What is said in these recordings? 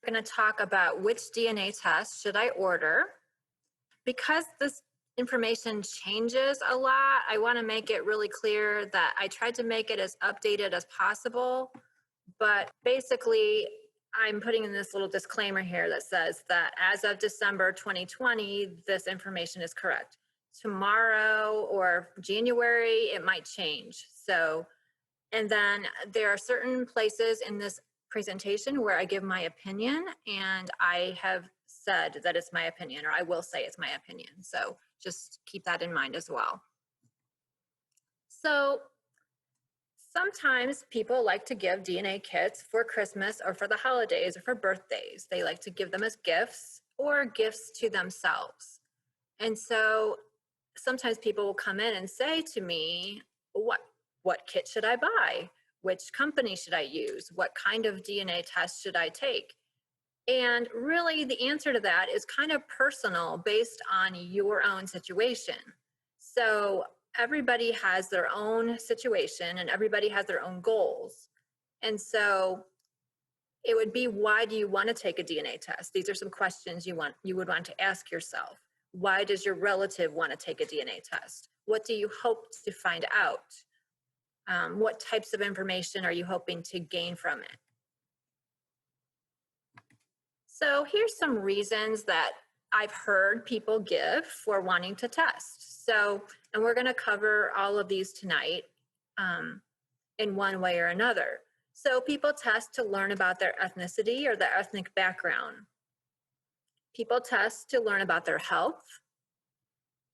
We're going to talk about which DNA test should I order. Because this information changes a lot, I want to make it really clear that I tried to make it as updated as possible. But basically, I'm putting in this little disclaimer here that says that as of December 2020, this information is correct. Tomorrow or January, it might change. So, and then there are certain places in this presentation where I give my opinion, and I have said that it's my opinion, or I will say it's my opinion. So just keep that in mind as well. So sometimes people like to give DNA kits for Christmas or for the holidays or for birthdays. They like to give them as gifts or gifts to themselves. And so sometimes people will come in and say to me, what kit should I buy? Which company should I use? What kind of DNA test should I take? And really the answer to that is kind of personal based on your own situation. So everybody has their own situation and everybody has their own goals. And so it would be, why do you want to take a DNA test? These are some questions you would want to ask yourself. Why does your relative want to take a DNA test? What do you hope to find out? What types of information are you hoping to gain from it? So here's some reasons that I've heard people give for wanting to test. So, and we're going to cover all of these tonight in one way or another. So people test to learn about their ethnicity or their ethnic background. People test to learn about their health.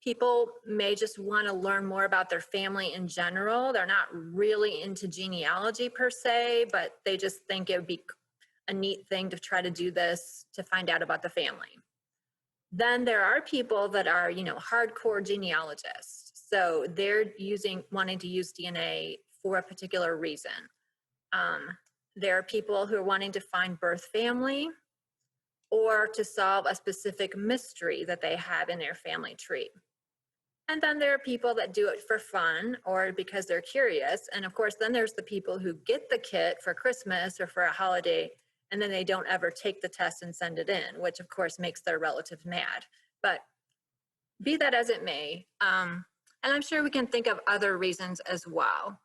People may just want to learn more about their family in general. They're not really into genealogy per se, but they just think it would be a neat thing to try to do this to find out about the family. Then there are people that are, hardcore genealogists. So they're wanting to use DNA for a particular reason. There are people who are wanting to find birth family or to solve a specific mystery that they have in their family tree. And then there are people that do it for fun or because they're curious. And of course, then there's the people who get the kit for Christmas or for a holiday, and then they don't ever take the test and send it in, which of course makes their relatives mad. But be that as it may, and I'm sure we can think of other reasons as well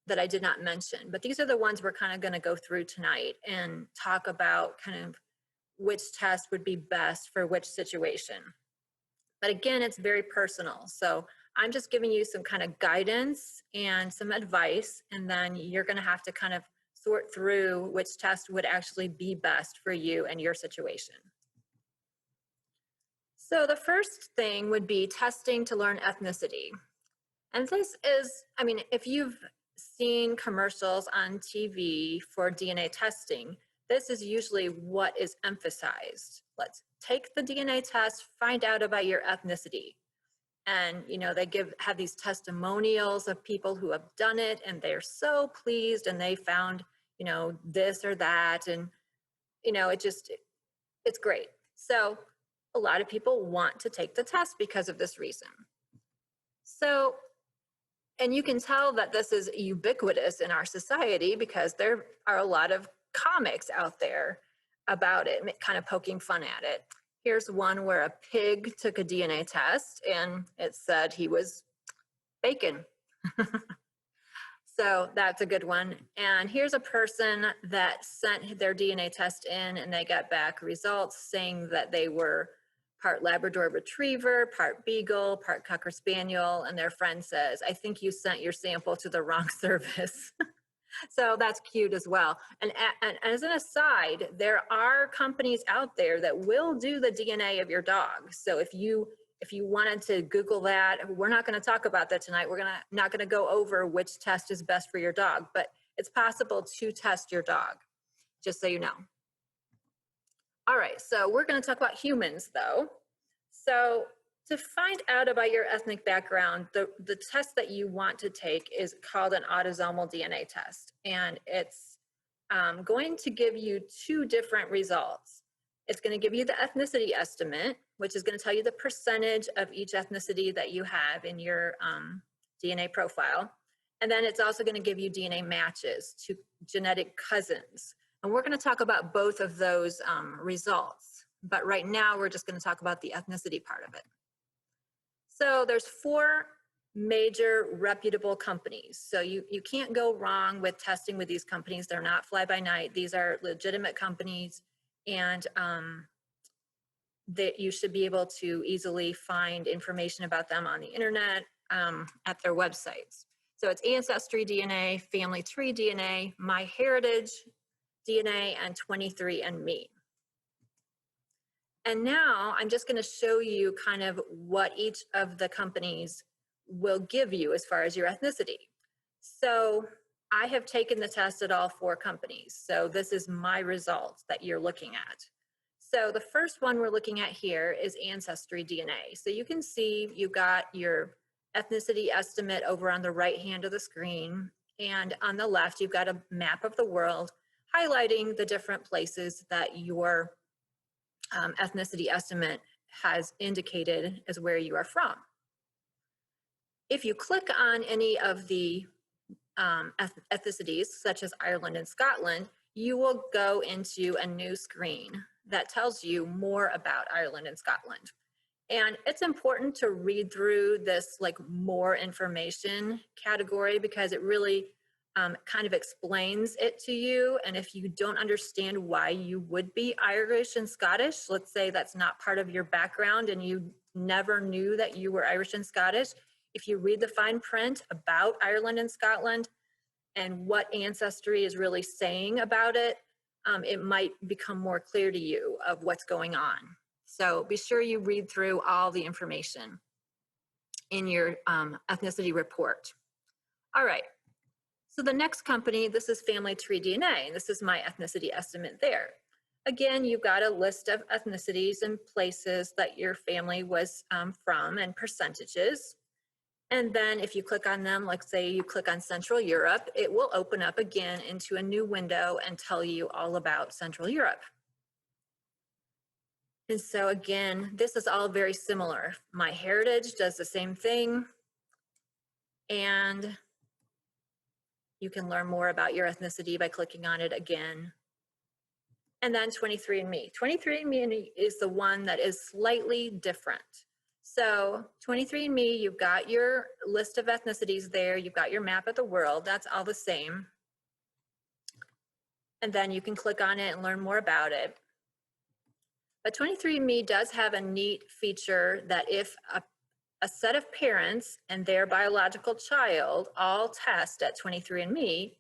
that I did not mention, but these are the ones we're kind of going to go through tonight and talk about kind of which test would be best for which situation. But again, it's very personal. So I'm just giving you some kind of guidance and some advice, and then you're going to have to kind of sort through which test would actually be best for you and your situation. So the first thing would be testing to learn ethnicity. And this is, if you've seen commercials on TV for DNA testing, this is usually what is emphasized. Let's take the DNA test, find out about your ethnicity. And, they have these testimonials of people who have done it and they're so pleased and they found, this or that. And, it's great. So a lot of people want to take the test because of this reason. So, and you can tell that this is ubiquitous in our society because there are a lot of comics out there about it, kind of poking fun at it. Here's one where a pig took a DNA test and it said he was bacon. So that's a good one. And here's a person that sent their DNA test in and they got back results saying that they were part Labrador Retriever, part Beagle, part Cocker Spaniel. And their friend says, I think you sent your sample to the wrong service. So that's cute as well. And as an aside, there are companies out there that will do the DNA of your dog. So if you wanted to Google that, we're not going to talk about that tonight. We're not going to go over which test is best for your dog, but it's possible to test your dog, just so you know. All right, so we're going to talk about humans though. So to find out about your ethnic background, the test that you want to take is called an Autosomal DNA Test. And it's going to give you two different results. It's going to give you the ethnicity estimate, which is going to tell you the percentage of each ethnicity that you have in your DNA profile. And then it's also going to give you DNA matches to genetic cousins. And we're going to talk about both of those results. But right now, we're just going to talk about the ethnicity part of it. So there's 4 major reputable companies. So you can't go wrong with testing with these companies. They're not fly-by-night. These are legitimate companies, and that you should be able to easily find information about them on the internet at their websites. So it's Ancestry Dna, Family Tree DNA, MyHeritage DNA, and 23andMe. And now I'm just going to show you kind of what each of the companies will give you as far as your ethnicity. So I have taken the test at all 4 companies. So this is my results that you're looking at. So the first one we're looking at here is Ancestry DNA. So you can see you've got your ethnicity estimate over on the right hand of the screen. And on the left, you've got a map of the world highlighting the different places that your ethnicity estimate has indicated as where you are from. If you click on any of the ethnicities, such as Ireland and Scotland, you will go into a new screen that tells you more about Ireland and Scotland. And it's important to read through this like more information category because it really kind of explains it to you. And if you don't understand why you would be Irish and Scottish, let's say that's not part of your background and you never knew that you were Irish and Scottish, if you read the fine print about Ireland and Scotland and what Ancestry is really saying about it, it might become more clear to you of what's going on. So be sure you read through all the information in your ethnicity report. All right. So the next company, this is Family Tree DNA, and this is my ethnicity estimate there. Again, you've got a list of ethnicities and places that your family was from and percentages. And then if you click on them, like say you click on Central Europe, it will open up again into a new window and tell you all about Central Europe. And so again, this is all very similar. MyHeritage does the same thing. And you can learn more about your ethnicity by clicking on it again. And then 23andMe. 23andMe is the one that is slightly different. So 23andMe, you've got your list of ethnicities there. You've got your map of the world. That's all the same. And then you can click on it and learn more about it. But 23andMe does have a neat feature that if a set of parents and their biological child all test at 23andMe,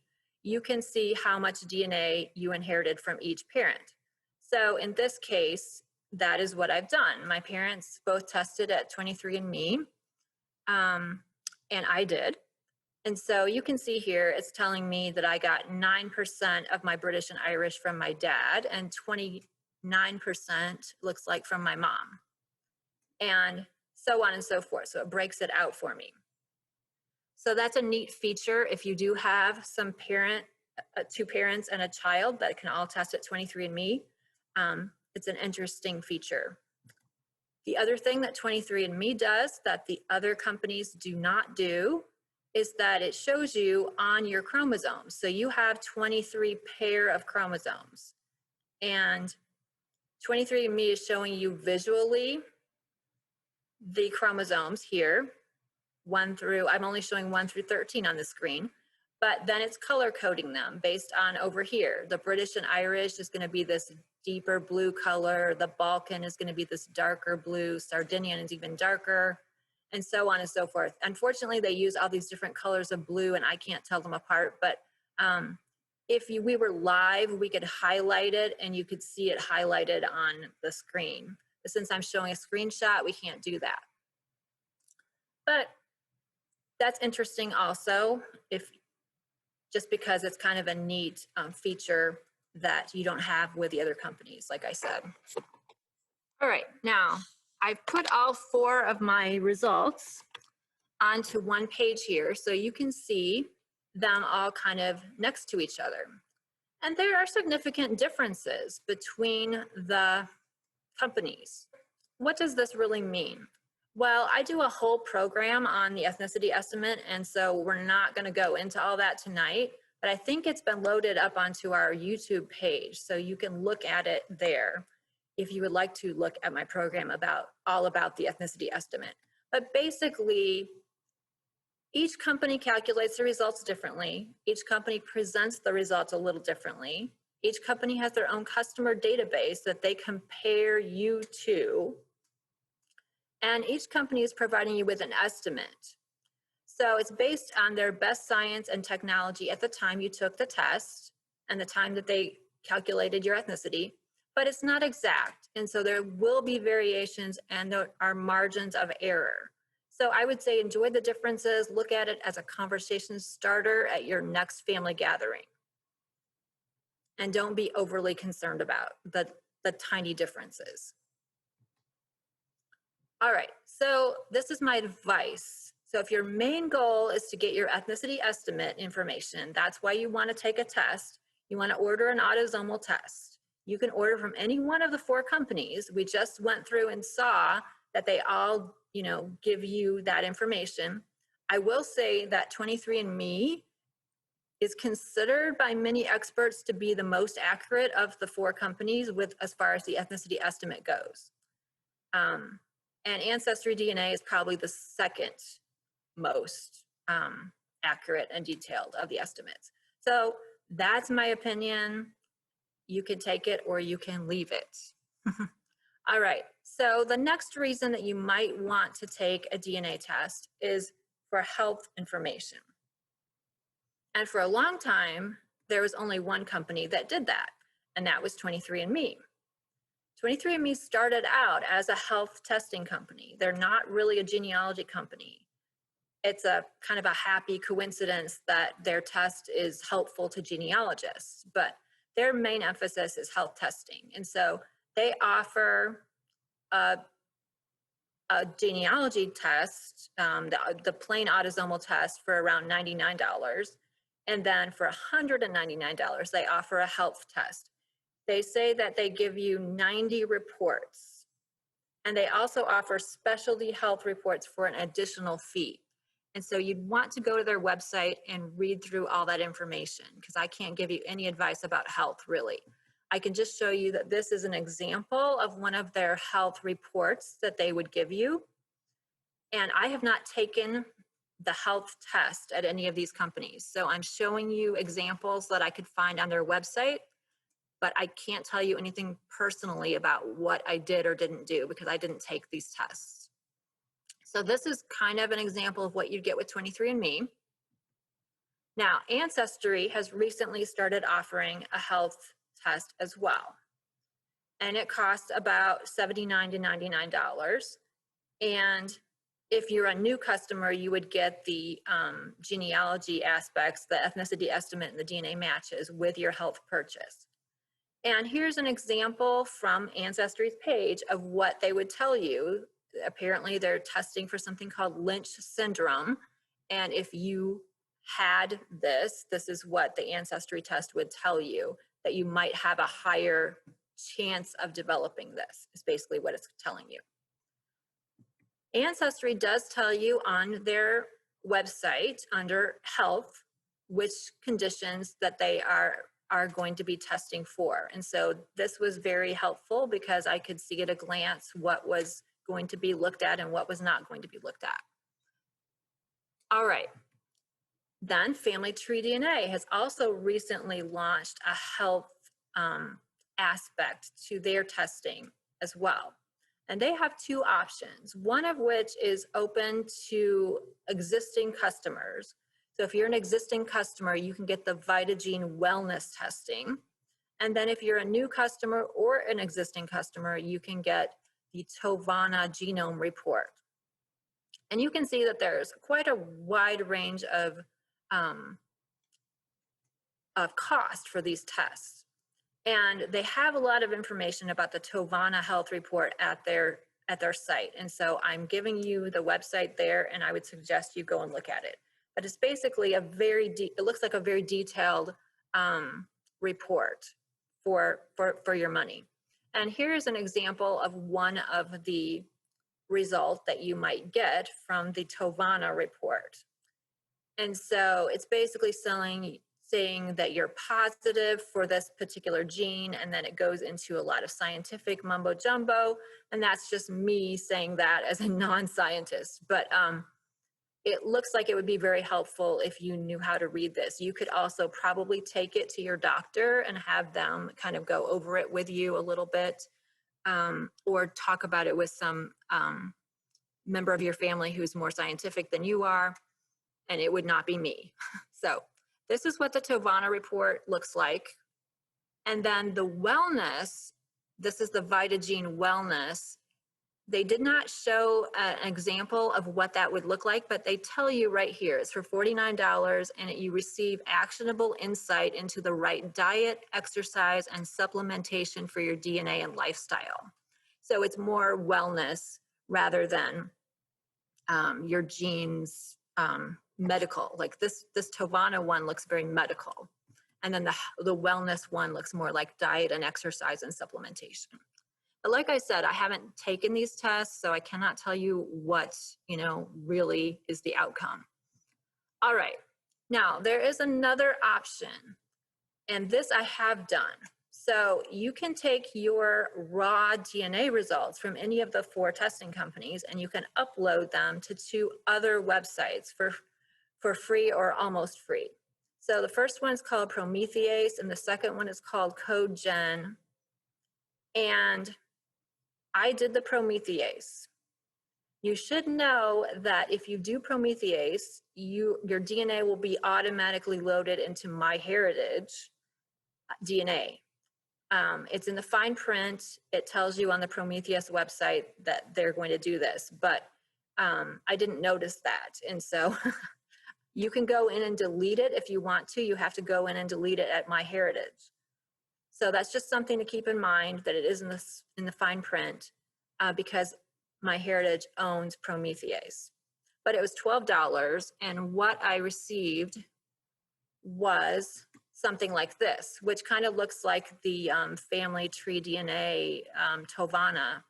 you can see how much DNA you inherited from each parent. So in this case, that is what I've done. My parents both tested at 23andMe, and I did. And so you can see here, it's telling me that I got 9% of my British and Irish from my dad, and 29% looks like from my mom, and so on and so forth. So it breaks it out for me. So that's a neat feature. If you do have some two parents and a child that can all test at 23andMe, it's an interesting feature. The other thing that 23andMe does that the other companies do not do is that it shows you on your chromosomes. So you have 23 pair of chromosomes, and 23andMe is showing you visually the chromosomes here, I'm only showing 1 through 13 on the screen, but then it's color coding them based on over here. The British and Irish is going to be this deeper blue color. The Balkan is going to be this darker blue. Sardinian is even darker, and so on and so forth. Unfortunately, they use all these different colors of blue, and I can't tell them apart, but if we were live, we could highlight it, and you could see it highlighted on the screen. But since I'm showing a screenshot, we can't do that. But that's interesting also, just because it's kind of a neat feature that you don't have with the other companies, like I said. All right, now I've put all 4 of my results onto one page here so you can see them all kind of next to each other. And there are significant differences between the companies. What does this really mean? Well, I do a whole program on the ethnicity estimate, and so we're not going to go into all that tonight, but I think it's been loaded up onto our YouTube page, so you can look at it there if you would like to look at my program all about the ethnicity estimate. But basically, each company calculates the results differently. Each company presents the results a little differently. Each company has their own customer database that they compare you to. And each company is providing you with an estimate. So it's based on their best science and technology at the time you took the test and the time that they calculated your ethnicity, but it's not exact. And so there will be variations and there are margins of error. So I would say enjoy the differences, look at it as a conversation starter at your next family gathering. And don't be overly concerned about the tiny differences. All right, so this is my advice. So if your main goal is to get your ethnicity estimate information, that's why you want to take a test. You want to order an autosomal test. You can order from any one of the 4 companies. We just went through and saw that they all, give you that information. I will say that 23andMe is considered by many experts to be the most accurate of the 4 companies as far as the ethnicity estimate goes. And Ancestry Dna is probably the second most accurate and detailed of the estimates. So that's my opinion. You can take it or you can leave it. All right, so the next reason that you might want to take a DNA test is for health information. And for a long time, there was only one company that did that, and that was 23andMe. 23andMe started out as a health testing company. They're not really a genealogy company. It's a kind of a happy coincidence that their test is helpful to genealogists, but their main emphasis is health testing. And so they offer a genealogy test, the plain autosomal test for around $99. And then for $199, they offer a health test. They say that they give you 90 reports. And they also offer specialty health reports for an additional fee. And so you'd want to go to their website and read through all that information, because I can't give you any advice about health, really. I can just show you that this is an example of one of their health reports that they would give you. And I have not taken the health test at any of these companies. So I'm showing you examples that I could find on their website, but I can't tell you anything personally about what I did or didn't do because I didn't take these tests. So this is kind of an example of what you'd get with 23andMe. Now, Ancestry has recently started offering a health test as well. And it costs about $79 to $99. And if you're a new customer, you would get the genealogy aspects, the ethnicity estimate, and the DNA matches with your health purchase. And here's an example from Ancestry's page of what they would tell you. Apparently, they're testing for something called Lynch syndrome. And if you had this is what the Ancestry test would tell you, that you might have a higher chance of developing this, is basically what it's telling you. Ancestry does tell you on their website under health which conditions that they are going to be testing for. And so this was very helpful because I could see at a glance what was going to be looked at and what was not going to be looked at. All right. Then Family Tree DNA has also recently launched a health aspect to their testing as well. And they have 2 options, one of which is open to existing customers. So if you're an existing customer, you can get the Vita gene wellness testing. And then if you're a new customer or an existing customer, you can get the Tovana genome report. And you can see that there's quite a wide range of cost for these tests. And they have a lot of information about the Tovana health report at their site. And so I'm giving you the website there, and I would suggest you go and look at it. But it's basically it looks like a very detailed report for your money. And here's an example of one of the results that you might get from the Tovana report. And so it's basically saying that you're positive for this particular gene, and then it goes into a lot of scientific mumbo jumbo, and that's just me saying that as a non-scientist. But it looks like it would be very helpful if you knew how to read this. You could also probably take it to your doctor and have them kind of go over it with you a little bit, or talk about it with some member of your family who's more scientific than you are, and it would not be me. So this is what the Tovana report looks like. And then the wellness, this is the Vita gene wellness. They did not show an example of what that would look like, but they tell you right here. It's for $49, and you receive actionable insight into the right diet, exercise, and supplementation for your DNA and lifestyle. So it's more wellness rather than your genes medical. Like this Tovana one looks very medical. And then the wellness one looks more like diet and exercise and supplementation. But like I said, I haven't taken these tests, so I cannot tell you what, really is the outcome. All right, now there is another option, and this I have done. So you can take your raw DNA results from any of the 4 testing companies, and you can upload them to 2 other websites for free or almost free. So the first one is called Promethease, and the second one is called CodeGen. And I did the Promethease. You should know that if you do Promethease, your DNA will be automatically loaded into MyHeritage DNA. It's in the fine print. It tells you on the Prometheus website that they're going to do this, but I didn't notice that. And so you can go in and delete it if you want to. You have to go in and delete it at MyHeritage. So that's just something to keep in mind, that it is in the fine print, because MyHeritage owns Promethease. But it was $12, and what I received was something like this, which kind of looks like the family tree DNA Tovana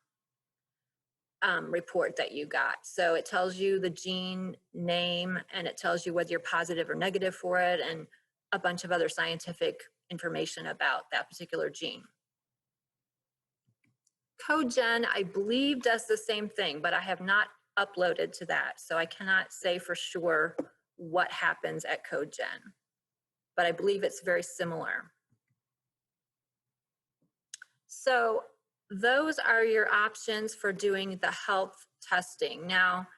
report that you got. So it tells you the gene name, and it tells you whether you're positive or negative for it, and a bunch of other scientific information about that particular gene. CodeGen, I believe, does the same thing, but I have not uploaded to that, so I cannot say for sure what happens at CodeGen, but I believe it's very similar. So those are your options for doing the health testing. Now,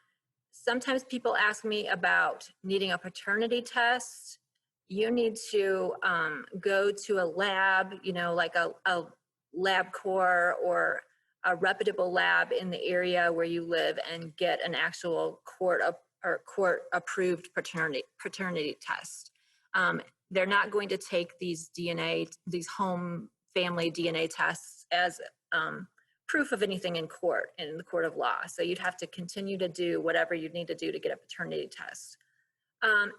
sometimes people ask me about needing a paternity test. You need to go to a lab, like a LabCorp or a reputable lab in the area where you live, and get an actual court-approved paternity test. They're not going to take these home family DNA tests as proof of anything in the court of law. So you'd have to continue to do whatever you need to do to get a paternity test.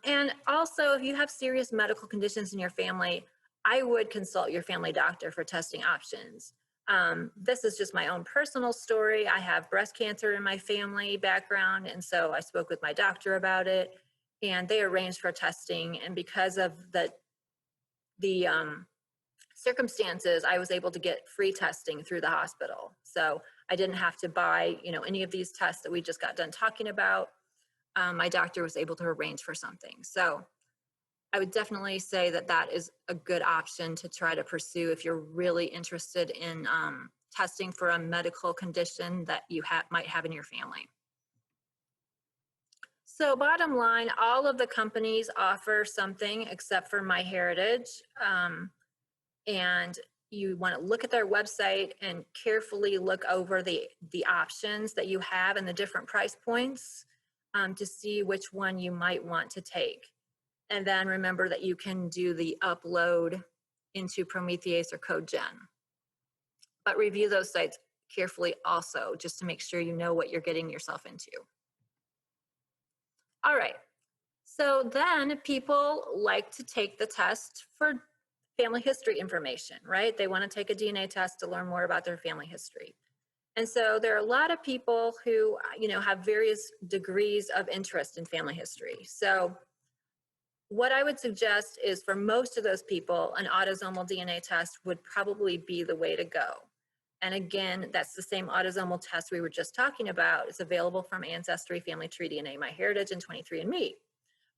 And also, if you have serious medical conditions in your family, I would consult your family doctor for testing options. This is just my own personal story. I have breast cancer in my family background, and so I spoke with my doctor about it, and they arranged for testing. And because of the circumstances, I was able to get free testing through the hospital. So I didn't have to buy, any of these tests that we just got done talking about. My doctor was able to arrange for something. So I would definitely say that that is a good option to try to pursue if you're really interested in testing for a medical condition that you might have in your family. So bottom line, all of the companies offer something except for MyHeritage. And you want to look at their website and carefully look over the options that you have and the different price points to see which one you might want to take. And then remember that you can do the upload into Promethease or CodeGen. But review those sites carefully also, just to make sure you know what you're getting yourself into. All right, so then people like to take the test for family history information, right? They want to take a DNA test to learn more about their family history. And so there are a lot of people who, have various degrees of interest in family history. So what I would suggest is for most of those people, an autosomal DNA test would probably be the way to go. And again, that's the same autosomal test we were just talking about. It's available from Ancestry, Family Tree DNA, MyHeritage, and 23andMe.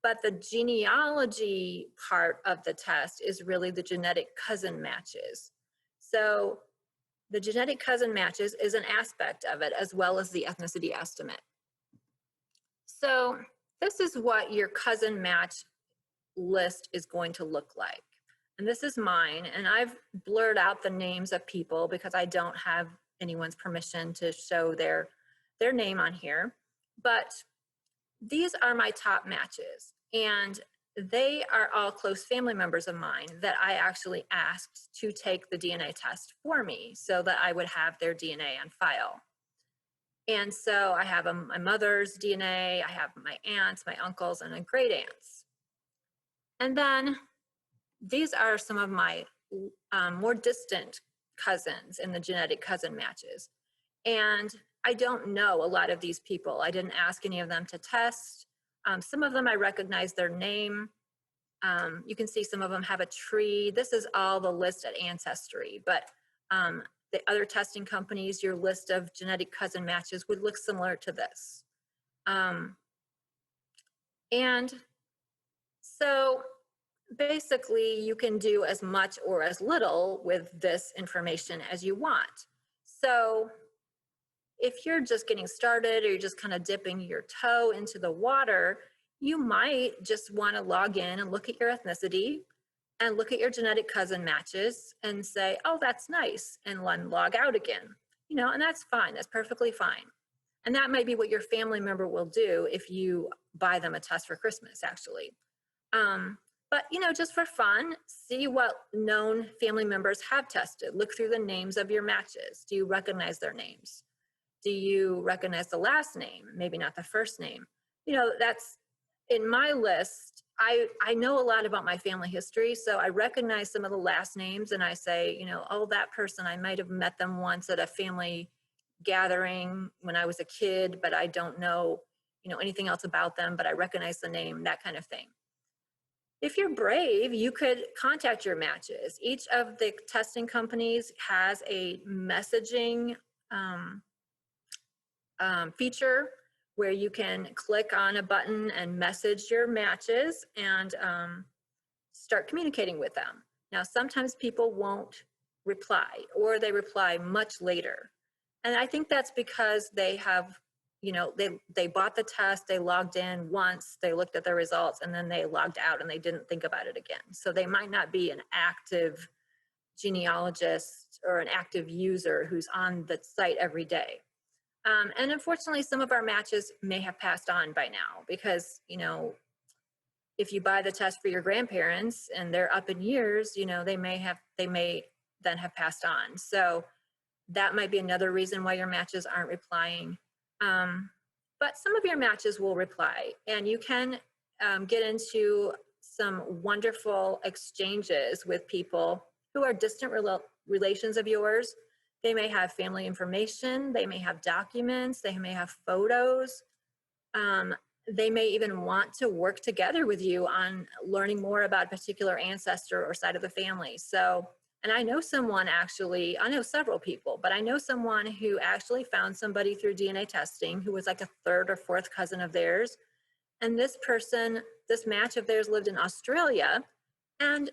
But the genealogy part of the test is really the genetic cousin matches. So the genetic cousin matches is an aspect of it, as well as the ethnicity estimate. So this is what your cousin match list is going to look like. And this is mine, and I've blurred out the names of people because I don't have anyone's permission to show their name on here. But these are my top matches, and they are all close family members of mine that I actually asked to take the DNA test for me so that I would have their DNA on file. And so I have my mother's DNA, I have my aunts, my uncles, and my great aunts. And then these are some of my more distant cousins in the genetic cousin matches. And I don't know a lot of these people. I didn't ask any of them to test. Some of them I recognize their name. You can see some of them have a tree. This is all the list at Ancestry, but the other testing companies, your list of genetic cousin matches would look similar to this. And so basically you can do as much or as little with this information as you want. So if you're just getting started or you're just kind of dipping your toe into the water, you might just want to log in and look at your ethnicity and look at your genetic cousin matches and say, oh, that's nice, and log out again. You know, and that's fine, that's perfectly fine. And that might be what your family member will do if you buy them a test for Christmas, actually. But, you know, just for fun, see what known family members have tested. Look through the names of your matches. Do you recognize their names? Do you recognize the last name? Maybe not the first name. You know, that's in my list. I know a lot about my family history, so I recognize some of the last names and I say, you know, oh, that person, I might have met them once at a family gathering when I was a kid, but I don't know, you know, anything else about them, but I recognize the name, that kind of thing. If you're brave, you could contact your matches. Each of the testing companies has a messaging feature where you can click on a button and message your matches and start communicating with them. Now, sometimes people won't reply, or they reply much later. And I think that's because they have, you know, they bought the test, they logged in once, they looked at the results, and then they logged out and they didn't think about it again. So they might not be an active genealogist or an active user who's on the site every day. And unfortunately, some of our matches may have passed on by now because, you know, if you buy the test for your grandparents and they're up in years, you know, they may then have passed on. So that might be another reason why your matches aren't replying. But some of your matches will reply, and you can get into some wonderful exchanges with people who are distant relations of yours. They may have family information, they may have documents, they may have photos. They may even want to work together with you on learning more about a particular ancestor or side of the family. So, and I know someone actually, I know several people, but I know someone who actually found somebody through DNA testing who was like a third or fourth cousin of theirs. And this person, this match of theirs lived in Australia, and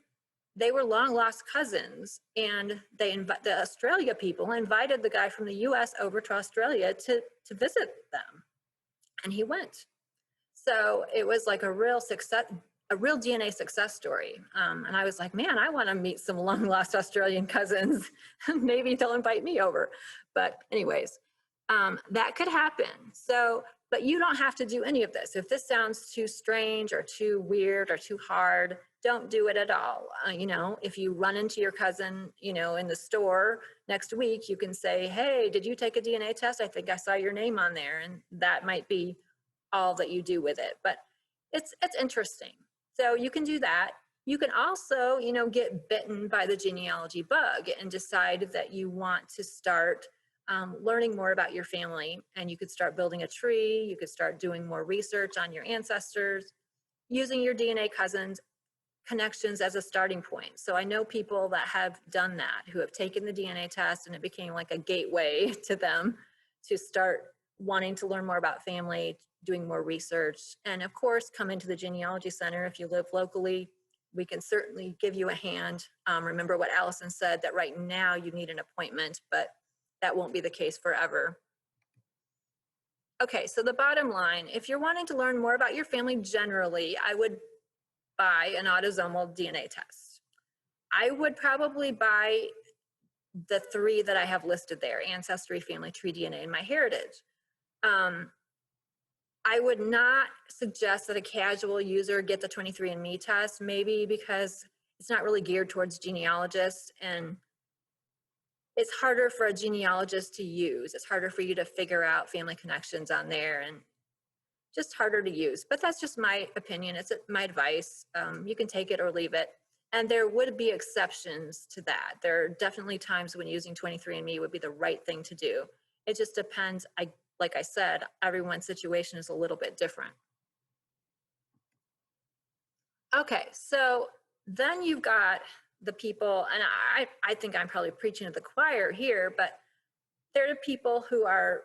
they were long lost cousins, and the Australia people invited the guy from the US over to Australia to visit them, and he went. So it was like a real DNA success story. And I was like, man, I want to meet some long lost Australian cousins. Maybe they'll invite me over. But anyways, that could happen. So, but you don't have to do any of this. If this sounds too strange or too weird or too hard, don't do it at all. You know, if you run into your cousin, you know, in the store next week, you can say, hey, did you take a DNA test? I think I saw your name on there. And that might be all that you do with it. But it's interesting. So you can do that. You can also, you know, get bitten by the genealogy bug and decide that you want to start learning more about your family, and you could start building a tree. You could start doing more research on your ancestors. using your DNA cousins connections as a starting point. So I know people that have done that, who have taken the DNA test, and it became like a gateway to them to start wanting to learn more about family, doing more research, and of course, come into the genealogy center. If you live locally, we can certainly give you a hand. Remember what Allison said, that right now you need an appointment, but that won't be the case forever. Okay, so the bottom line, if you're wanting to learn more about your family generally, I would buy an autosomal DNA test. I would probably buy the 3 that I have listed there: Ancestry, Family Tree DNA, and MyHeritage. I would not suggest that a casual user get the 23andMe test, maybe because it's not really geared towards genealogists, and it's harder for a genealogist to use. It's harder for you to figure out family connections on there, and just harder to use. But that's just my opinion. It's my advice. You can take it or leave it. And there would be exceptions to that. There are definitely times when using 23andMe would be the right thing to do. It just depends. Like I said, everyone's situation is a little bit different. Okay, so then you've got the people, and I think I'm probably preaching to the choir here, but there are people who are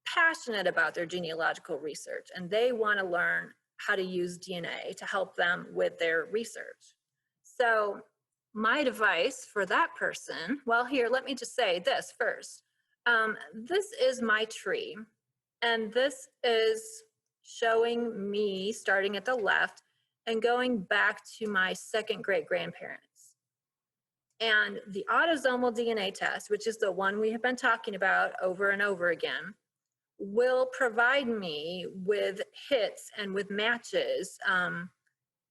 passionate about their genealogical research, and they want to learn how to use DNA to help them with their research. So my advice for that person, well, here, let me just say this first. This is my tree, and this is showing me starting at the left and going back to my second great-grandparents. And the autosomal DNA test, which is the one we have been talking about over and over again, will provide me with hits and with matches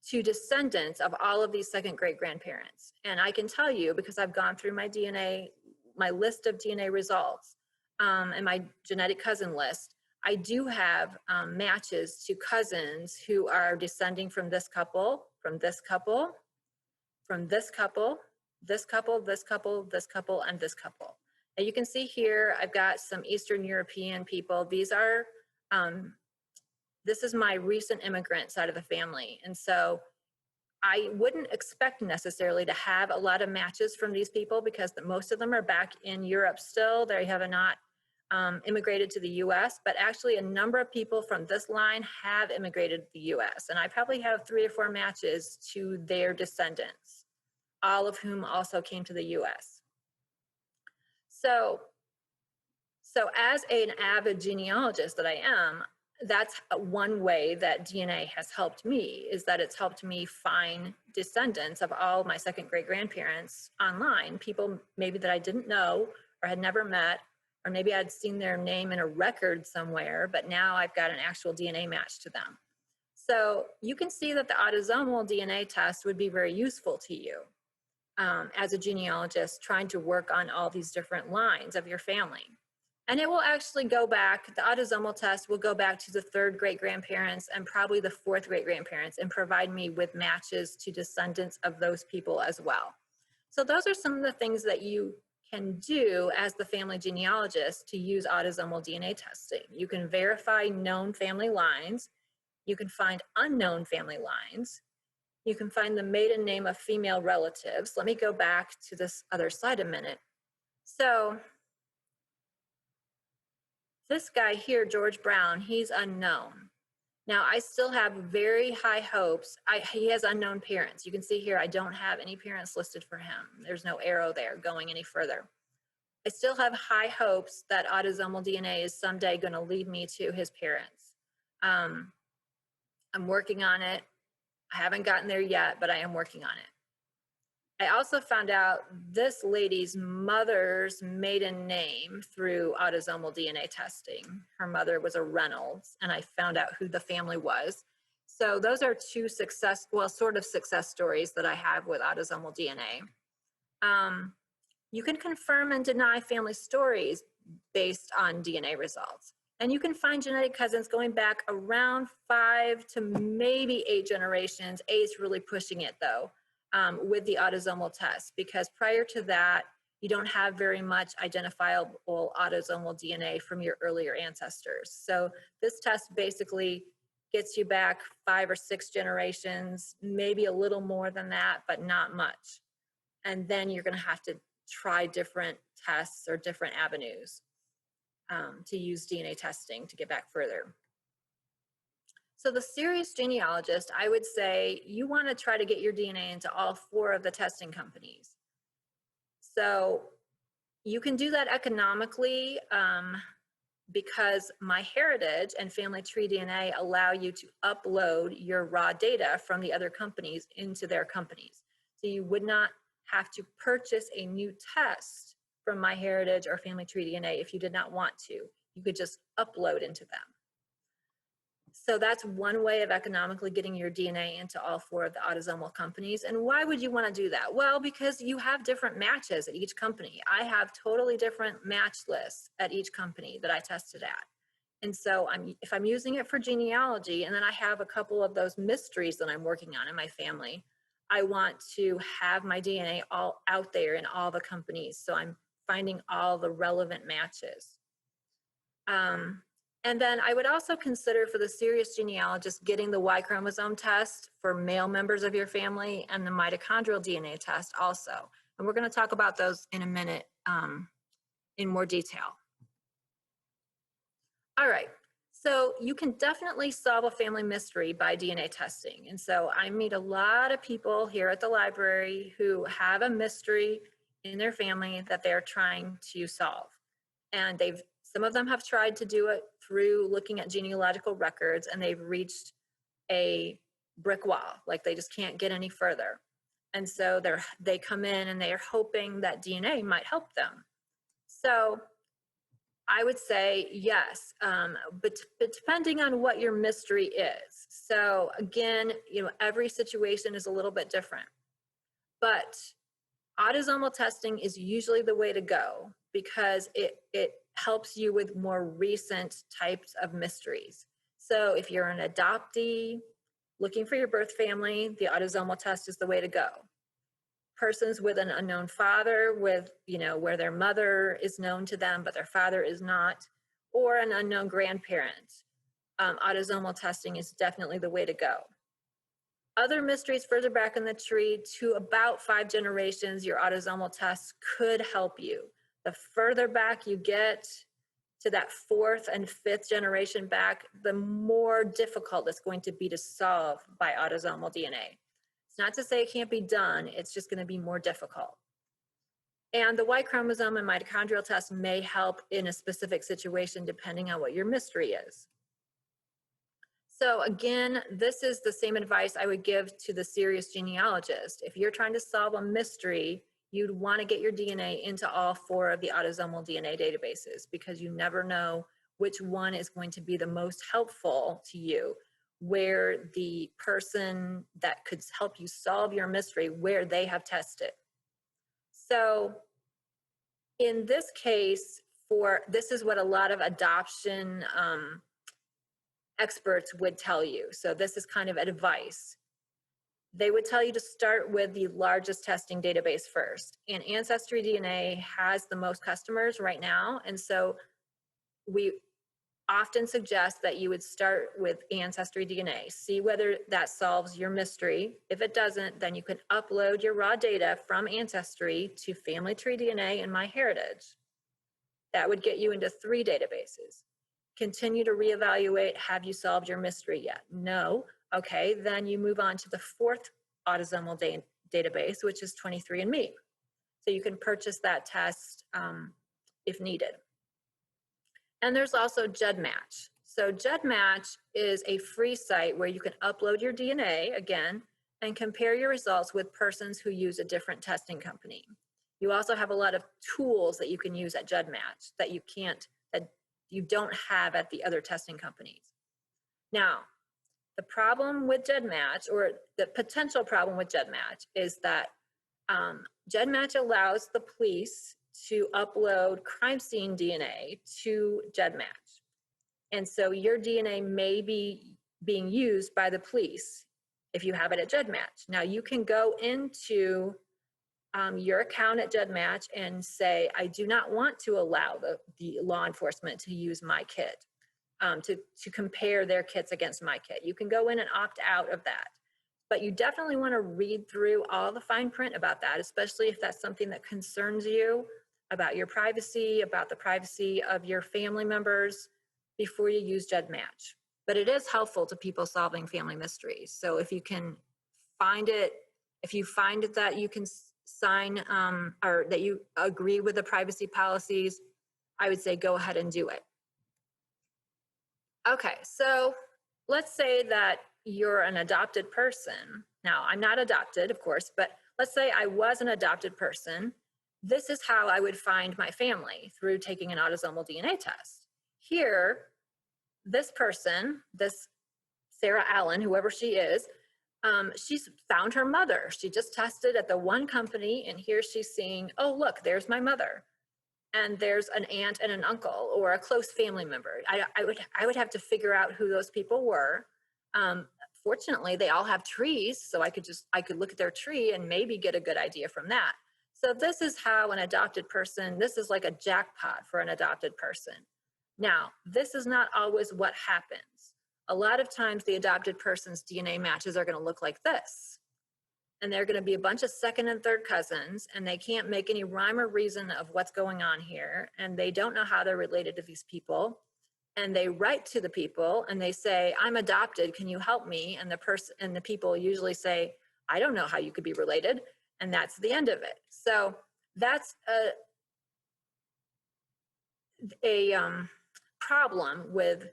to descendants of all of these second great-grandparents. And I can tell you, because I've gone through my DNA, my list of DNA results, and my genetic cousin list, I do have matches to cousins who are descending from this couple, from this couple, from this couple, this couple, this couple, this couple, and this couple. And you can see here, I've got some Eastern European people. These are, this is my recent immigrant side of the family. And so I wouldn't expect necessarily to have a lot of matches from these people, because most of them are back in Europe still. They have not immigrated to the US, but actually a number of people from this line have immigrated to the US. And I probably have 3 or 4 matches to their descendants, all of whom also came to the US. So as an avid genealogist that I am, that's one way that DNA has helped me, is that it's helped me find descendants of all my second great-grandparents online, people maybe that I didn't know or had never met, or maybe I'd seen their name in a record somewhere, but now I've got an actual DNA match to them. So you can see that the autosomal DNA test would be very useful to you as a genealogist trying to work on all these different lines of your family. And it will actually go back, the autosomal test will go back to the 3rd great-grandparents and probably the 4th great-grandparents, and provide me with matches to descendants of those people as well. So those are some of the things that you can do as the family genealogist to use autosomal DNA testing. You can verify known family lines. You can find unknown family lines. You can find the maiden name of female relatives. Let me go back to this other slide a minute. So this guy here, George Brown, he's unknown. Now, I still have very high hopes. He has unknown parents. You can see here, I don't have any parents listed for him. There's no arrow there going any further. I still have high hopes that autosomal DNA is someday going to lead me to his parents. I'm working on it. I haven't gotten there yet, but I am working on it. I also found out this lady's mother's maiden name through autosomal DNA testing. Her mother was a Reynolds, and I found out who the family was. So those are 2 sort of success stories that I have with autosomal DNA. You can confirm and deny family stories based on DNA results. And you can find genetic cousins going back around 5 to maybe 8 generations. 8's really pushing it though. With the autosomal test, because prior to that, you don't have very much identifiable autosomal DNA from your earlier ancestors. So this test basically gets you back 5 or 6 generations, maybe a little more than that, but not much. And then you're going to have to try different tests or different avenues to use DNA testing to get back further. So the serious genealogist, I would say you want to try to get your DNA into all 4 of the testing companies. So you can do that economically because MyHeritage and Family Tree DNA allow you to upload your raw data from the other companies into their companies. So you would not have to purchase a new test from MyHeritage or Family Tree DNA if you did not want to. You could just upload into them. So that's one way of economically getting your DNA into all 4 of the autosomal companies. And why would you want to do that? Well, because you have different matches at each company. I have totally different match lists at each company that I tested at. And so if I'm using it for genealogy, and then I have a couple of those mysteries that I'm working on in my family, I want to have my DNA all out there in all the companies. So I'm finding all the relevant matches. And then I would also consider for the serious genealogist getting the Y chromosome test for male members of your family and the mitochondrial DNA test also. And we're going to talk about those in a minute in more detail. All right, so you can definitely solve a family mystery by DNA testing. And so I meet a lot of people here at the library who have a mystery in their family that they're trying to solve. And some of them have tried to do it through looking at genealogical records, and they've reached a brick wall, like they just can't get any further. And so they come in and they are hoping that DNA might help them. So I would say yes, but depending on what your mystery is. So again, every situation is a little bit different, but autosomal testing is usually the way to go because it helps you with more recent types of mysteries. So if you're an adoptee looking for your birth family, the autosomal test is the way to go. Persons with an unknown father, where their mother is known to them but their father is not, or an unknown grandparent, autosomal testing is definitely the way to go. Other mysteries further back in the tree to about 5 generations, your autosomal test could help you. The further back you get to that 4th and 5th generation back, the more difficult it's going to be to solve by autosomal DNA. It's not to say it can't be done, it's just going to be more difficult. And the Y chromosome and mitochondrial test may help in a specific situation depending on what your mystery is. So again, this is the same advice I would give to the serious genealogist. If you're trying to solve a mystery, you'd want to get your DNA into all 4 of the autosomal DNA databases because you never know which one is going to be the most helpful to you, where the person that could help you solve your mystery, where they have tested. So in this case, this is what a lot of adoption experts would tell you. So this is kind of advice. They would tell you to start with the largest testing database first. And Ancestry DNA has the most customers right now. And so we often suggest that you would start with Ancestry DNA. See whether that solves your mystery. If it doesn't, then you can upload your raw data from Ancestry to Family Tree DNA and MyHeritage. That would get you into 3 databases. Continue to reevaluate, have you solved your mystery yet? No. Okay, then you move on to the 4th autosomal database, which is 23andMe. So you can purchase that test if needed. And there's also Gedmatch. So Gedmatch is a free site where you can upload your DNA, again, and compare your results with persons who use a different testing company. You also have a lot of tools that you can use at Gedmatch that you don't have at the other testing companies. Now, the problem with Gedmatch, or the potential problem with Gedmatch, is that Gedmatch allows the police to upload crime scene DNA to Gedmatch. And so your DNA may be being used by the police if you have it at Gedmatch. Now you can go into your account at Gedmatch and say, I do not want to allow the law enforcement to use my kit. to compare their kits against my kit. You can go in and opt out of that. But you definitely want to read through all the fine print about that, especially if that's something that concerns you, about your privacy, about the privacy of your family members, before you use Gedmatch. But it is helpful to people solving family mysteries. So if you can find it, if you find that you can sign or that you agree with the privacy policies, I would say go ahead and do it. Okay, so let's say that you're an adopted person. Now, I'm not adopted, of course, but let's say I was an adopted person. This is how I would find my family, through taking an autosomal DNA test. Here, this person, this Sara Allen, whoever she is, she's found her mother. She just tested at the one company, and here she's seeing, oh, look, there's my mother. And there's an aunt and an uncle, or a close family member. I would have to figure out who those people were. Fortunately, they all have trees, so I could look at their tree and maybe get a good idea from that. So this is how an adopted person, this is like a jackpot for an adopted person. Now, this is not always what happens. A lot of times the adopted person's DNA matches are going to look like this. And they're going to be a bunch of second and third cousins, and they can't make any rhyme or reason of what's going on here. And they don't know how they're related to these people. And they write to the people and they say, I'm adopted, can you help me? And the people usually say, I don't know how you could be related. And that's the end of it. So that's a problem with,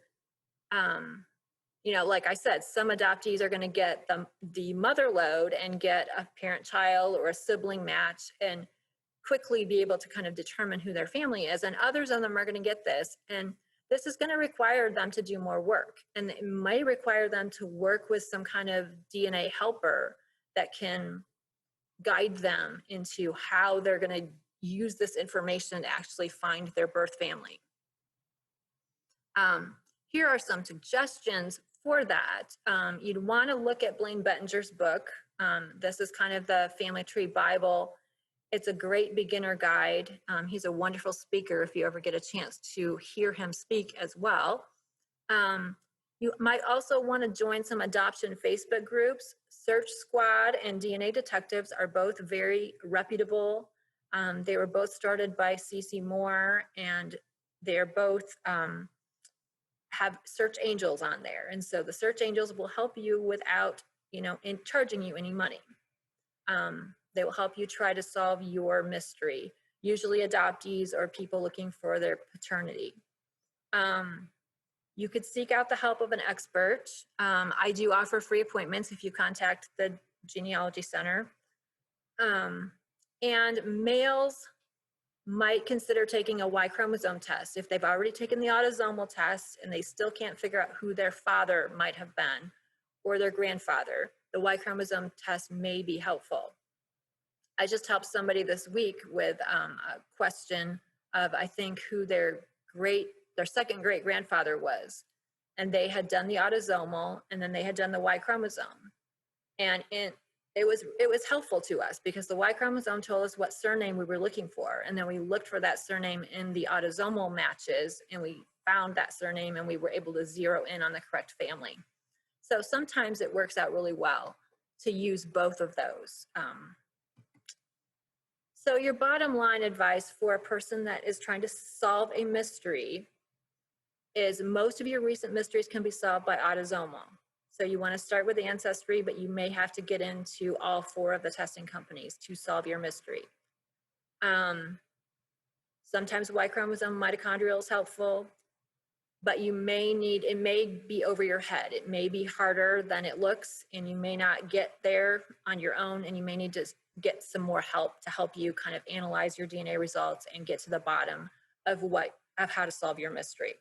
like I said, some adoptees are going to get the mother load and get a parent-child or a sibling match and quickly be able to kind of determine who their family is. And others of them are going to get this. And this is going to require them to do more work. And it might require them to work with some kind of DNA helper that can guide them into how they're going to use this information to actually find their birth family. Here are some suggestions for that. You'd want to look at Blaine Bettinger's book. This is kind of the family tree Bible. It's a great beginner guide. He's a wonderful speaker if you ever get a chance to hear him speak as well. You might also want to join some adoption Facebook groups. Search Squad and DNA Detectives are both very reputable. They were both started by CeCe Moore, and they're both have search angels on there. And so the search angels will help you without, in charging you any money. They will help you try to solve your mystery, usually adoptees or people looking for their paternity. You could seek out the help of an expert. I do offer free appointments if you contact the Genealogy Center. And males might consider taking a Y chromosome test if they've already taken the autosomal test and they still can't figure out who their father might have been or their grandfather. The Y chromosome test may be helpful. I just helped somebody this week with a question of, I think, who their second great grandfather was. And they had done the autosomal, and then they had done the Y chromosome. And it was helpful to us because the Y chromosome told us what surname we were looking for. And then we looked for that surname in the autosomal matches, and we found that surname, and we were able to zero in on the correct family. So sometimes it works out really well to use both of those. So your bottom line advice for a person that is trying to solve a mystery is most of your recent mysteries can be solved by autosomal. So you want to start with Ancestry, but you may have to get into all 4 of the testing companies to solve your mystery. Sometimes Y chromosome mitochondrial is helpful, but it may be over your head. It may be harder than it looks, and you may not get there on your own, and you may need to get some more help to help you kind of analyze your DNA results and get to the bottom of how to solve your mystery.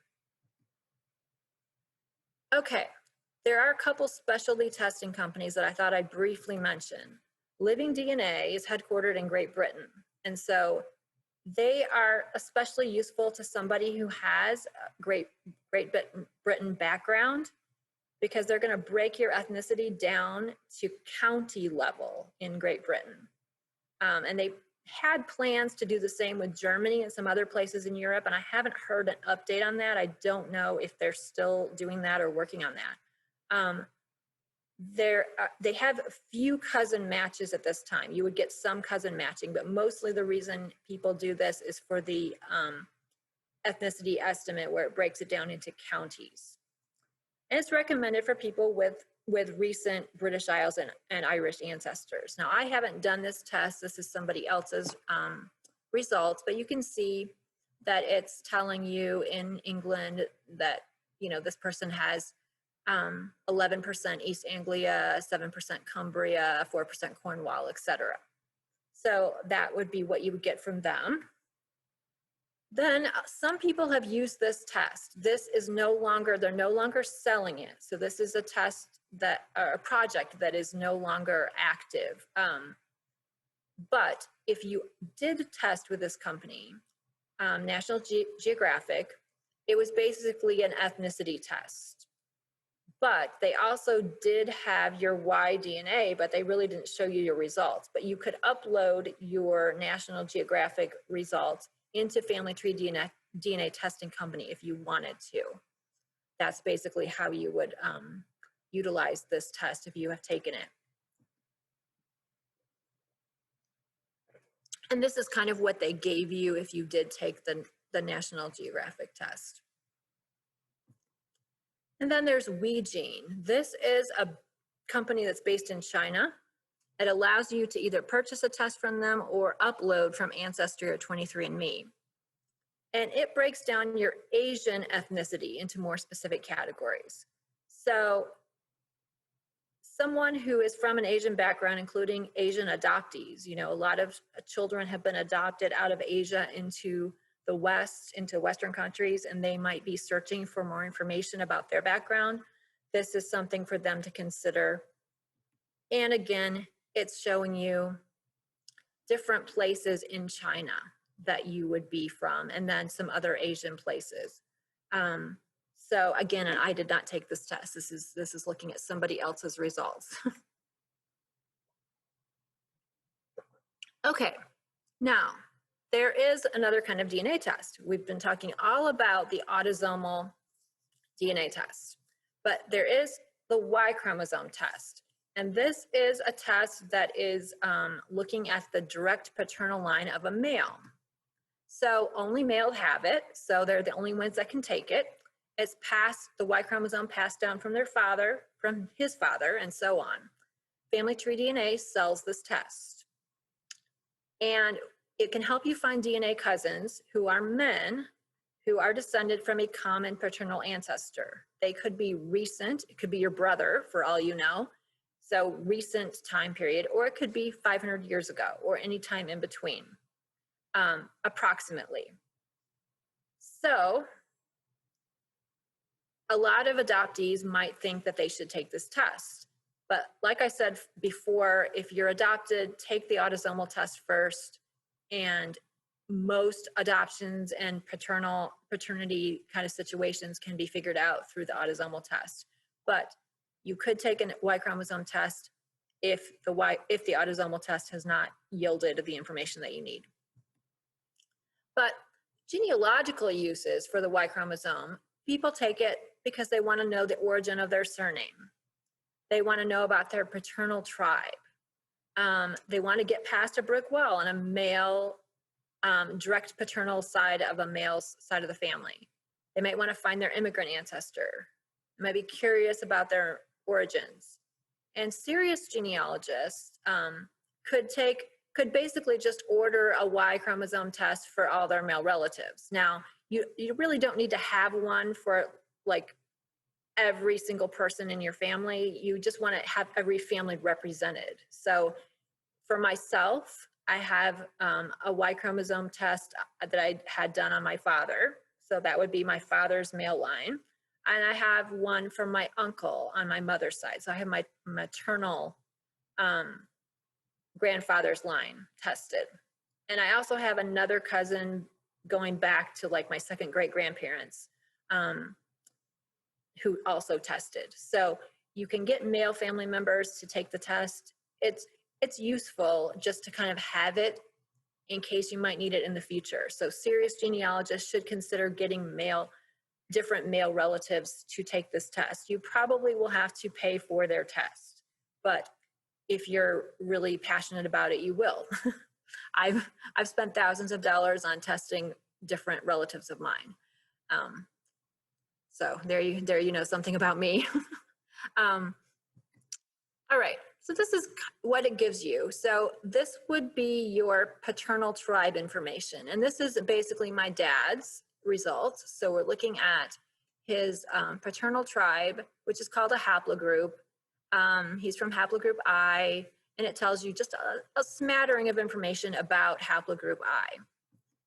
Okay, there are a couple specialty testing companies that I thought I'd briefly mention. Living DNA is headquartered in Great Britain, and so they are especially useful to somebody who has a Great Britain background, because they're going to break your ethnicity down to county level in Great Britain. And had plans to do the same with Germany and some other places in Europe, and I haven't heard an update on that. I don't know if they're still doing that or working on that. They have a few cousin matches at this time. You would get some cousin matching, but mostly the reason people do this is for the ethnicity estimate, where it breaks it down into counties. And it's recommended for people with recent British Isles and Irish ancestors. Now, I haven't done this test. This is somebody else's results, but you can see that it's telling you in England that, you know, this person has 11% East Anglia, 7% Cumbria, 4% Cornwall, etc. So that would be what you would get from them. Then some people have used this test. This is no longer, they're no longer selling it. So this is a test that, or a project that is no longer active. But if you did test with this company, National Geographic, it was basically an ethnicity test. But they also did have your Y DNA, but they really didn't show you your results. But you could upload your National Geographic results into Family Tree DNA testing company if you wanted to. That's basically how you would utilize this test if you have taken it. And this is kind of what they gave you if you did take the National Geographic test. And then there's WeGene. This is a company that's based in China. It allows you to either purchase a test from them or upload from Ancestry or 23andMe. And it breaks down your Asian ethnicity into more specific categories. So someone who is from an Asian background, including Asian adoptees, you know, a lot of children have been adopted out of Asia into the West, into Western countries, and they might be searching for more information about their background. This is something for them to consider. And again, it's showing you different places in China that you would be from, and then some other Asian places. So again, I did not take this test. This is looking at somebody else's results. Okay, now there is another kind of DNA test. We've been talking all about the autosomal DNA test, but there is the Y chromosome test. And this is a test that is looking at the direct paternal line of a male. So only males have it, so they're the only ones that can take it. It's passed, the Y chromosome passed down from their father, from his father, and so on. Family Tree DNA sells this test. And it can help you find DNA cousins who are men who are descended from a common paternal ancestor. They could be recent, it could be your brother for all you know, so recent time period, or it could be 500 years ago or any time in between, approximately. So a lot of adoptees might think that they should take this test. But like I said before, if you're adopted, take the autosomal test first, and most adoptions and paternity kind of situations can be figured out through the autosomal test. But you could take a Y chromosome test if the autosomal test has not yielded the information that you need. But genealogical uses for the Y chromosome, people take it because they want to know the origin of their surname. They want to know about their paternal tribe. They want to get past a brick wall on a male, direct paternal side of a male's side of the family. They might want to find their immigrant ancestor. They might be curious about their origins. And serious genealogists could basically just order a Y chromosome test for all their male relatives. Now, you really don't need to have one for like every single person in your family. You just want to have every family represented. So for myself, I have a Y chromosome test that I had done on my father. So that would be my father's male line. And I have one from my uncle on my mother's side. So I have my maternal grandfather's line tested. And I also have another cousin going back to like my second great grandparents who also tested. So you can get male family members to take the test. It's useful just to kind of have it in case you might need it in the future. So serious genealogists should consider getting different male relatives to take this test. You probably will have to pay for their test, but if you're really passionate about it, you will. I've spent thousands of dollars on testing different relatives of mine. So there you know something about me. All right, so this is what it gives you. So this would be your paternal tribe information. And this is basically my dad's results. So we're looking at his paternal tribe, which is called a haplogroup. He's from haplogroup I, and it tells you just a smattering of information about haplogroup I.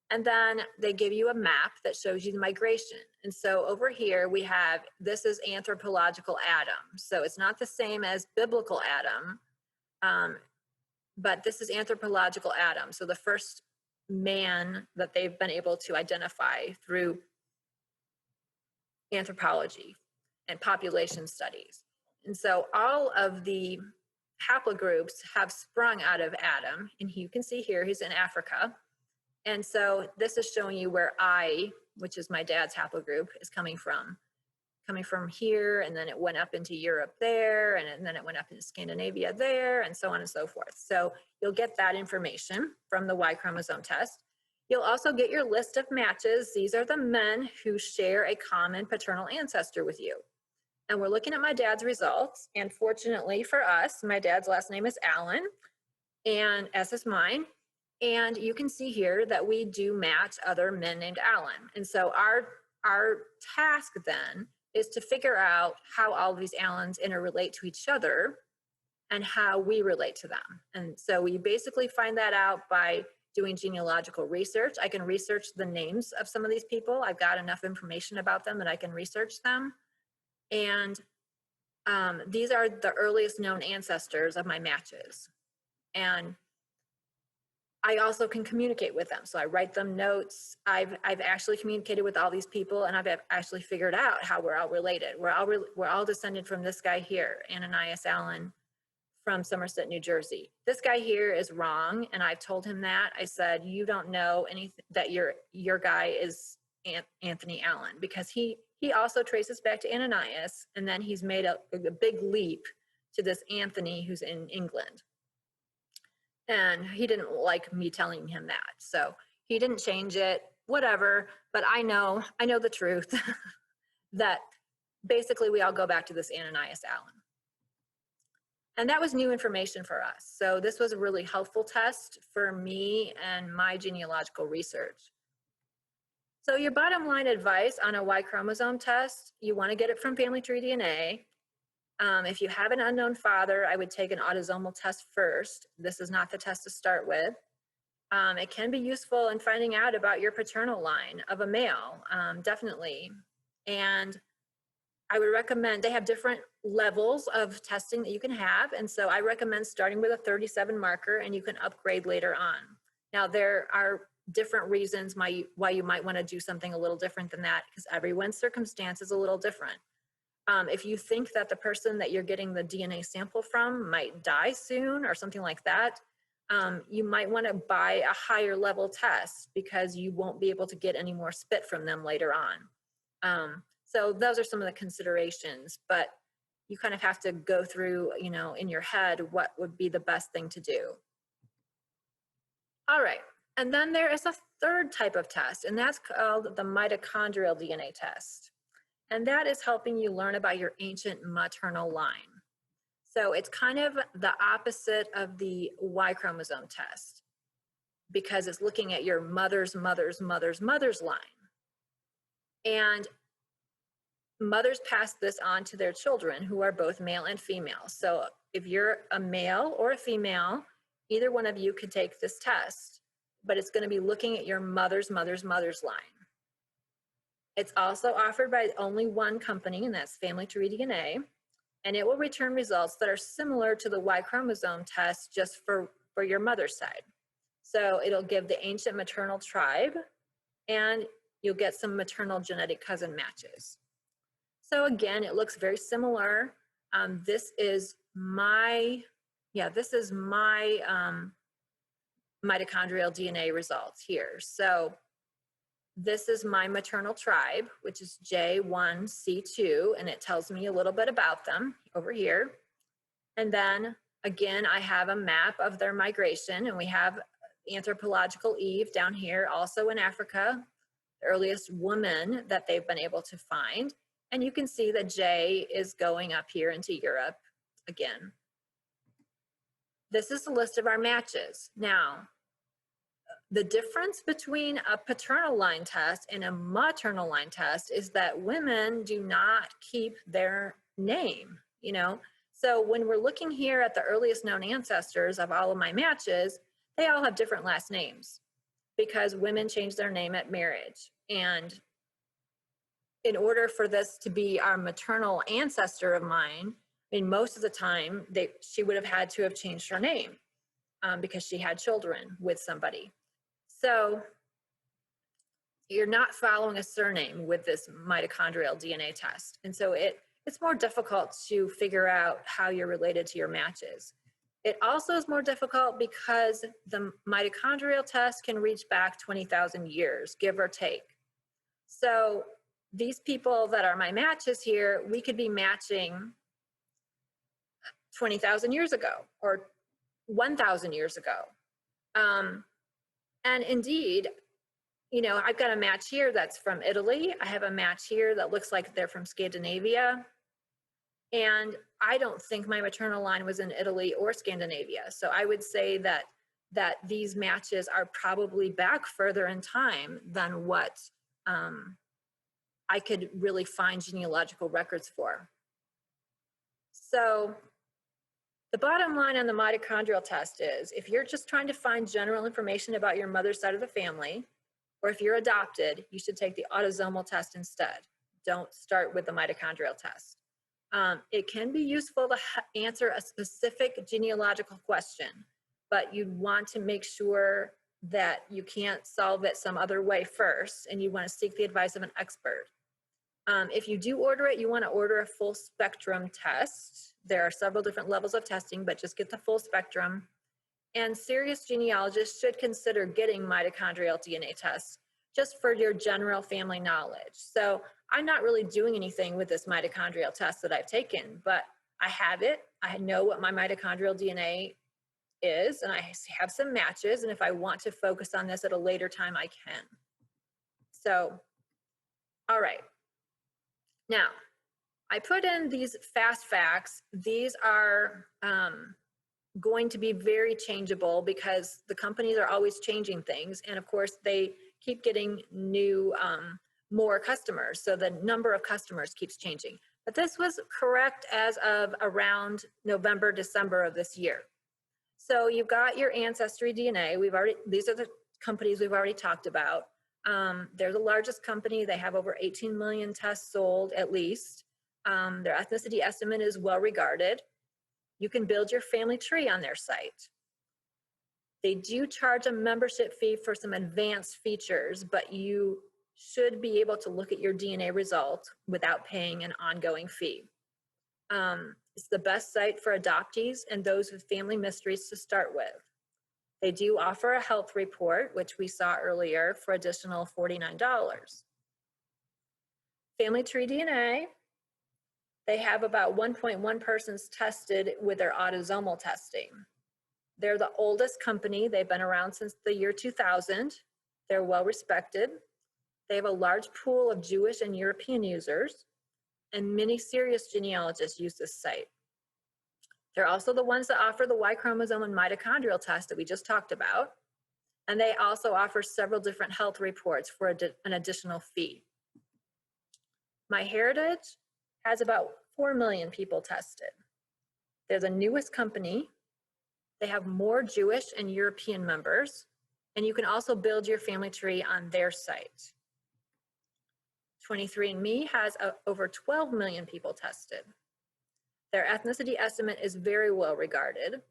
And then they give you a map that shows you the migration. And so over here we have, this is anthropological Adam. So it's not the same as biblical Adam, but this is anthropological Adam. So the first man that they've been able to identify through anthropology and population studies. And so all of the haplogroups have sprung out of Adam. And you can see here, he's in Africa. And so this is showing you where I, which is my dad's haplogroup, is coming from here, and then it went up into Europe there, and then it went up into Scandinavia there, and so on and so forth. So you'll get that information from the Y chromosome test. You'll also get your list of matches. These are the men who share a common paternal ancestor with you. And we're looking at my dad's results, and fortunately for us, my dad's last name is Allen, and as is mine. And you can see here that we do match other men named Allen. And so our task then is to figure out how all of these Allens interrelate to each other and how we relate to them. And so we basically find that out by doing genealogical research. I can research the names of some of these people. I've got enough information about them that I can research them. And these are the earliest known ancestors of my matches. And I also can communicate with them. So I write them notes. I've actually communicated with all these people, and I've actually figured out how we're all related. We're all descended from this guy here, Ananias Allen from Somerset, New Jersey. This guy here is wrong, and I've told him that. I said, you don't know anything, that your guy is Anthony Allen, because he also traces back to Ananias, and then he's made a big leap to this Anthony who's in England. And he didn't like me telling him that. So he didn't change it, whatever. But I know the truth that basically we all go back to this Ananias Allen. And that was new information for us. So this was a really helpful test for me and my genealogical research. So your bottom line advice on a Y chromosome test, you want to get it from Family Tree DNA. If you have an unknown father, I would take an autosomal test first. This is not the test to start with. It can be useful in finding out about your paternal line of a male, definitely. And I would recommend, they have different levels of testing that you can have. And so I recommend starting with a 37 marker, and you can upgrade later on. Now, there are different reasons why you might want to do something a little different than that, because everyone's circumstance is a little different. If you think that the person that you're getting the DNA sample from might die soon or something like that, you might want to buy a higher level test, because you won't be able to get any more spit from them later on. So those are some of the considerations, but you kind of have to go through, in your head, what would be the best thing to do. All right, and then there is a third type of test, and that's called the Mitochondrial Dna Test. And that is helping you learn about your ancient maternal line. So it's kind of the opposite of the Y chromosome test, because it's looking at your mother's mother's mother's mother's line. And mothers pass this on to their children, who are both male and female. So if you're a male or a female, either one of you could take this test, but it's going to be looking at your mother's mother's mother's line. It's also offered by only one company, and that's Family Tree DNA, and it will return results that are similar to the Y chromosome test, just for your mother's side. So it'll give the ancient maternal tribe, and you'll get some maternal genetic cousin matches. So again, it looks very similar. This is my mitochondrial DNA results here. So this is my maternal tribe, which is J1C2, and it tells me a little bit about them over here. And then again, I have a map of their migration, and we have anthropological Eve down here, also in Africa, the earliest woman that they've been able to find. And you can see that J is going up here into Europe again. This is the list of our matches. Now, the difference between a paternal line test and a maternal line test is that women do not keep their name, you know? So when we're looking here at the earliest known ancestors of all of my matches, they all have different last names because women change their name at marriage. And in order for this to be our maternal ancestor of mine, I mean, most of the time, she would have had to have changed her name because she had children with somebody. So you're not following a surname with this mitochondrial DNA test. And so it's more difficult to figure out how you're related to your matches. It also is more difficult because the mitochondrial test can reach back 20,000 years, give or take. So these people that are my matches here, we could be matching 20,000 years ago or 1,000 years ago. And indeed, you know, I've got a match here that's from Italy. I have a match here that looks like they're from Scandinavia. And I don't think my maternal line was in Italy or Scandinavia. So I would say that these matches are probably back further in time than what I could really find genealogical records for. So the bottom line on the mitochondrial test is, if you're just trying to find general information about your mother's side of the family, or if you're adopted, you should take the autosomal test instead. Don't start with the mitochondrial test. It can be useful to answer a specific genealogical question, but you'd want to make sure that you can't solve it some other way first, and you want to seek the advice of an expert. If you do order it, you want to order a full spectrum test. There are several different levels of testing, but just get the full spectrum. And serious genealogists should consider getting mitochondrial DNA tests just for your general family knowledge. So I'm not really doing anything with this mitochondrial test that I've taken, but I have it. I know what my mitochondrial DNA is, and I have some matches. And if I want to focus on this at a later time, I can. So, all right. Now, I put in these fast facts. These are going to be very changeable because the companies are always changing things. And of course, they keep getting new, more customers. So the number of customers keeps changing. But this was correct as of around November, December of this year. So you've got your Ancestry Dna. These are the companies we've already talked about. They're the largest company. They have over 18 million tests sold at least. Their ethnicity estimate is well regarded. You can build your family tree on their site. They do charge a membership fee for some advanced features, but you should be able to look at your DNA result without paying an ongoing fee. It's the best site for adoptees and those with family mysteries to start with. They do offer a health report, which we saw earlier, for additional $49. Family Tree DNA, they have about 1.1 persons tested with their autosomal testing. They're the oldest company. They've been around since the year 2000. They're well respected. They have a large pool of Jewish and European users, and many serious genealogists use this site. They're also the ones that offer the Y chromosome and mitochondrial test that we just talked about. And they also offer several different health reports for an additional fee. MyHeritage has about 4 million people tested. They're the newest company. They have more Jewish and European members, and you can also build your family tree on their site. 23andMe has over 12 million people tested. Their ethnicity estimate is very well regarded.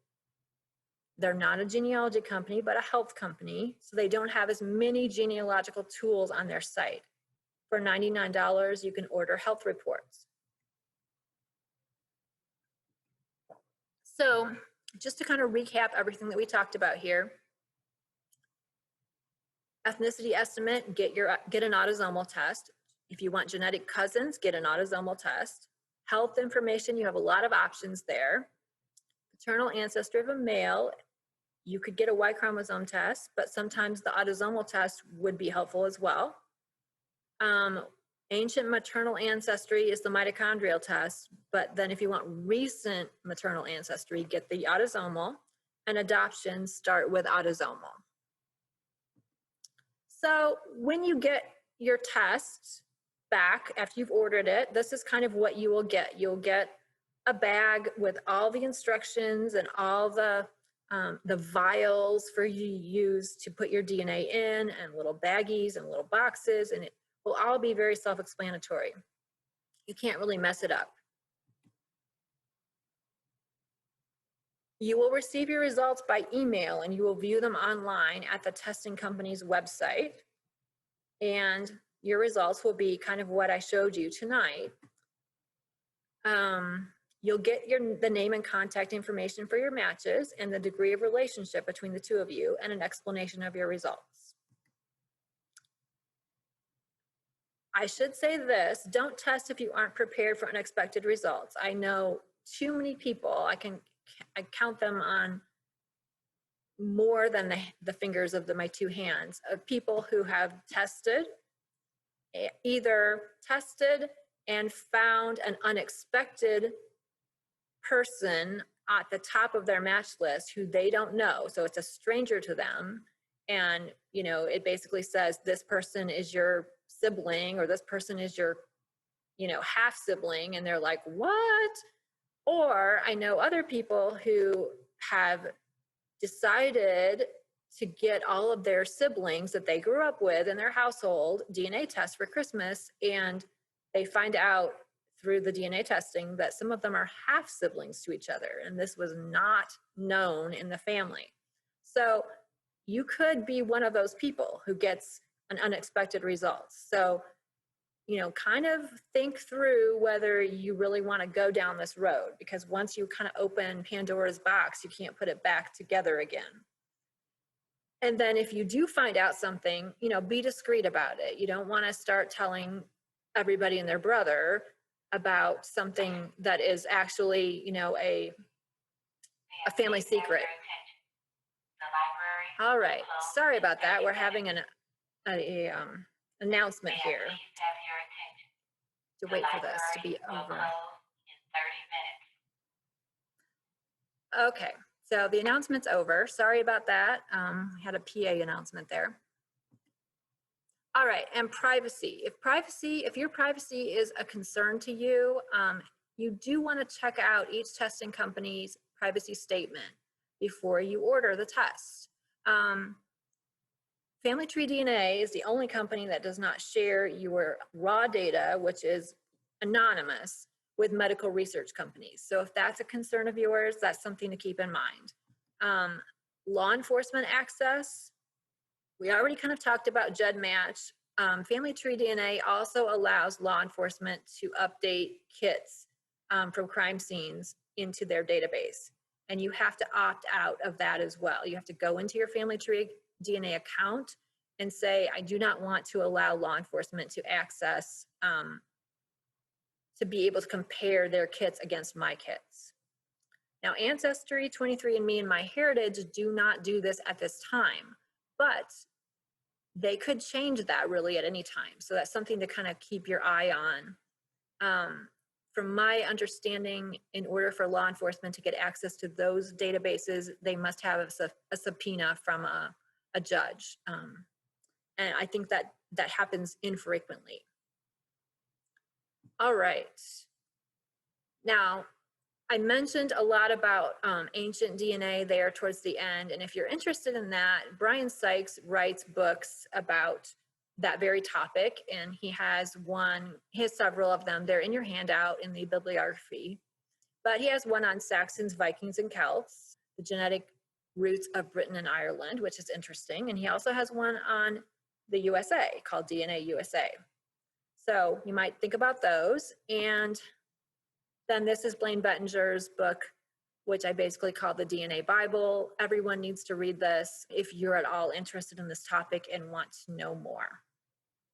They're not a genealogy company, but a health company, so they don't have as many genealogical tools on their site. For $99, you can order health reports. So just to kind of recap everything that we talked about here, Ethnicity estimate, get an autosomal test. If you want genetic cousins, get an autosomal test. Health information, you have a lot of options there. Paternal ancestry of a male, you could get a Y chromosome test, but sometimes the autosomal test would be helpful as well. Ancient maternal ancestry is the mitochondrial test, but then if you want recent maternal ancestry, get the autosomal, and adoptions start with autosomal. So when you get your test back after you've ordered it, this is kind of what you will get. You'll get a bag with all the instructions and all the vials for you to use to put your DNA in, and little baggies and little boxes, and it will all be very self-explanatory. You can't really mess it up. You will receive your results by email, and you will view them online at the testing company's website. And your results will be kind of what I showed you tonight. You'll get the name and contact information for your matches and the degree of relationship between the two of you, and an explanation of your results. I should say this, don't test if you aren't prepared for unexpected results. I know too many people, I count them on more than the fingers of my two hands, of people who have either tested and found an unexpected person at the top of their match list who they don't know. So it's a stranger to them. And, you know, it basically says this person is your sibling, or this person is your, you know, half sibling. And they're like, what? Or I know other people who have decided to get all of their siblings that they grew up with in their household DNA tests for Christmas, and they find out through the DNA testing that some of them are half siblings to each other, and this was not known in the family. So you could be one of those people who gets an unexpected result. So, you know, kind of think through whether you really want to go down this road, because once you kind of open Pandora's box, you can't put it back together again. And then if you do find out something, you know, be discreet about it. You don't want to start telling everybody and their brother about something that is actually, you know, a family secret. All right, sorry about that. We're having an announcement here. To wait for this to be over. Okay, so the announcement's over. Sorry about that. We had a PA announcement there. All right, and privacy. If your privacy is a concern to you, you do want to check out each testing company's privacy statement before you order the test. Family Tree DNA is the only company that does not share your raw data, which is anonymous, with medical research companies. So if that's a concern of yours, that's something to keep in mind. Law enforcement access, we already kind of talked about Gedmatch. Family Tree DNA also allows law enforcement to update kits from crime scenes into their database. And you have to opt out of that as well. You have to go into your Family Tree DNA account and say, I do not want to allow law enforcement to access, to be able to compare their kits against my kits. Now, Ancestry, 23andMe, and MyHeritage do not do this at this time, but they could change that really at any time. So that's something to kind of keep your eye on. From my understanding, in order for law enforcement to get access to those databases, they must have a subpoena from a judge. And I think that happens infrequently. All right. Now, I mentioned a lot about ancient DNA there towards the end. And if you're interested in that, Brian Sykes writes books about that very topic. And he has several of them. They're in your handout in the bibliography. But he has one on Saxons, Vikings, and Celts, the genetic roots of Britain and Ireland, which is interesting. And he also has one on the USA called DNA USA. So you might think about those. And then this is Blaine Bettinger's book, which I basically call the DNA Bible. Everyone needs to read this if you're at all interested in this topic and want to know more.